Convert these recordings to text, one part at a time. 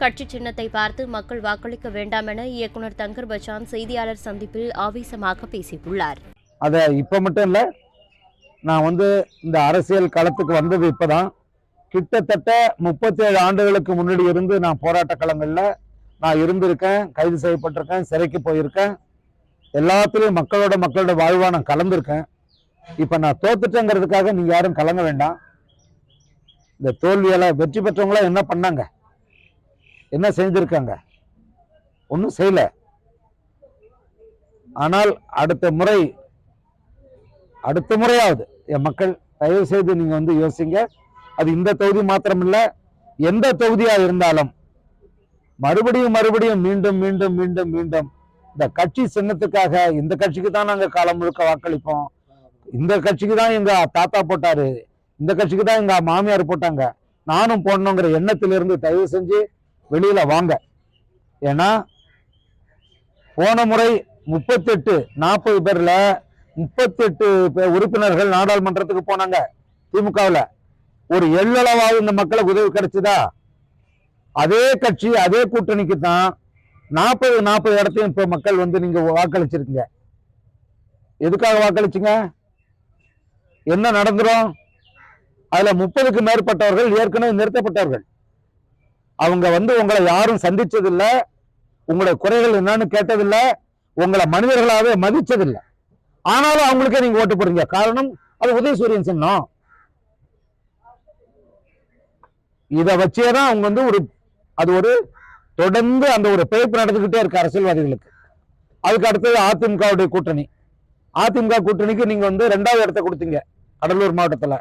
கட்சி சின்னத்தை பார்த்து மக்கள் வாக்களிக்க வேண்டாம் என இயக்குநர் தங்கர் பச்சான் செய்தியாளர் சந்திப்பில் ஆவேசமாக பேசியுள்ளார். அதை இப்ப மட்டும் இல்ல, நான் இந்த அரசியல் களத்துக்கு வந்தது இப்பதான். கிட்டத்தட்ட 37 ஆண்டுகளுக்கு முன்னாடி இருந்து நான் போராட்ட களங்கள்ல நான் இருந்திருக்கேன், கைது செய்யப்பட்டிருக்கேன், சிறைக்கு போயிருக்கேன். எல்லாத்துலயும் மக்களோட வாழ்வா நான் கலந்துருக்கேன். இப்ப நான் தோத்துட்டேங்கிறதுக்காக நீங்க யாரும் கலங்க வேண்டாம். இந்த தோல்வியால வெற்றி பெற்றவங்களா என்ன பண்ணாங்க, என்ன செஞ்சிருக்காங்க? ஒன்றும் செய்யல. ஆனால் அடுத்த முறையாவது என் மக்கள் தயவு செய்து நீங்க யோசிங்க. அது இந்த தொகுதி மாத்திரம் இல்ல, எந்த தொகுதியா இருந்தாலும் மறுபடியும் மீண்டும் இந்த கட்சி சின்னத்துக்காக, இந்த கட்சிக்கு தான் நாங்க காலம் முழுக்க வாக்களிப்போம், இந்த கட்சிக்கு தான் எங்க தாத்தா போட்டாரு, இந்த கட்சிக்கு தான் எங்க மாமியார் போட்டாங்க, நானும் போடணுங்கிற எண்ணத்திலிருந்து தயவு செஞ்சு வெளியில வாங்க. ஏன்னா போன முறை 40 பேர்ல 38 உறுப்பினர்கள் நாடாளுமன்றத்துக்கு போனாங்க திமுகவில். ஒரு எள்ளளவாவது இந்த மக்களுக்கு உதவி கிடைச்சதா? அதே கட்சி அதே கூட்டணிக்கு தான் 40 இடத்தையும் இப்ப மக்கள் நீங்க வாக்களிச்சிருக்கீங்க. எதுக்காக வாக்களிச்சீங்க? என்ன நடந்துரும்? அதுல 30க்கு மேற்பட்டவர்கள் ஏற்கனவே நிறுத்தப்பட்டவர்கள். அவங்க உங்களை யாரும் சந்திச்சதில்லை, உங்களுடைய குறைகள் என்னன்னு கேட்டதில்லை, உங்களை மனிதர்களாவே மதிச்சதில்லை. ஆனாலும் அவங்களுக்கே நீங்க ஓட்டு போடுறீங்க. காரணம் அது உதயசூரியன் சின்னம். இதை வச்சேதான் அவங்க அது தொடர்ந்து அந்த பிழைப்பு நடந்துகிட்டே இருக்கு அரசியல்வாதிகளுக்கு. அதுக்கு அடுத்தது அதிமுகவுடைய கூட்டணி. அதிமுக கூட்டணிக்கு நீங்க 2வது இடத்தை கொடுத்தீங்க கடலூர் மாவட்டத்துல.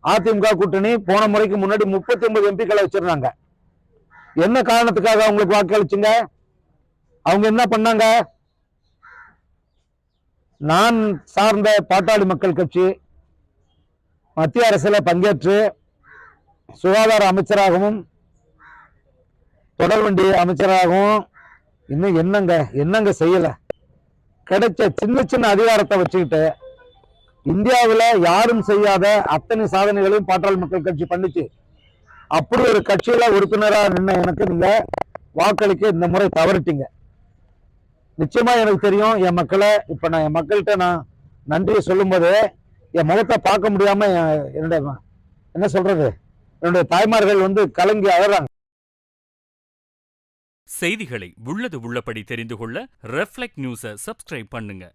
அதிமுக கூட்டணி போன முறைக்கு முன்னாடி 39 எம்பிக்களை வச்சிருந்தாங்க. என்ன காரணத்துக்காக அவங்களுக்கு வாக்களிச்சுங்க? அவங்க என்ன பண்ணாங்க? நான் சார்ந்த பாட்டாளி மக்கள் கட்சி மத்திய அரசுல பங்கேற்று சுகாதார அமைச்சராகவும் தொடர்வண்டி அமைச்சராகவும் இன்னும் என்னங்க செய்யல. கிடைச்ச சின்ன அதிகாரத்தை வச்சுக்கிட்டு இந்தியாவில் யாரும் செய்யாத அத்தனை சாதனைகளையும் பாட்டாளி மக்கள் கட்சி பண்ணிச்சு. அப்படி ஒரு கட்சியில உறுப்பினராக நின்ன எனக்கு நீங்க வாக்களிக்க இந்த முறை தவறிட்டீங்க. நிச்சயமா எனக்கு தெரியும் என் மக்களை. இப்ப நான் என் மக்கள்கிட்ட நான் நன்றியை சொல்லும் போது என் முகத்தை பார்க்க முடியாம என்னுடைய தாய்மார்கள் கலங்கி அழறாங்க. செய்திகளை உள்ளது உள்ளபடி தெரிந்து கொள்ள ரெஃப்ளெக்ட் நியூஸை சப்ஸ்கிரைப் பண்ணுங்க.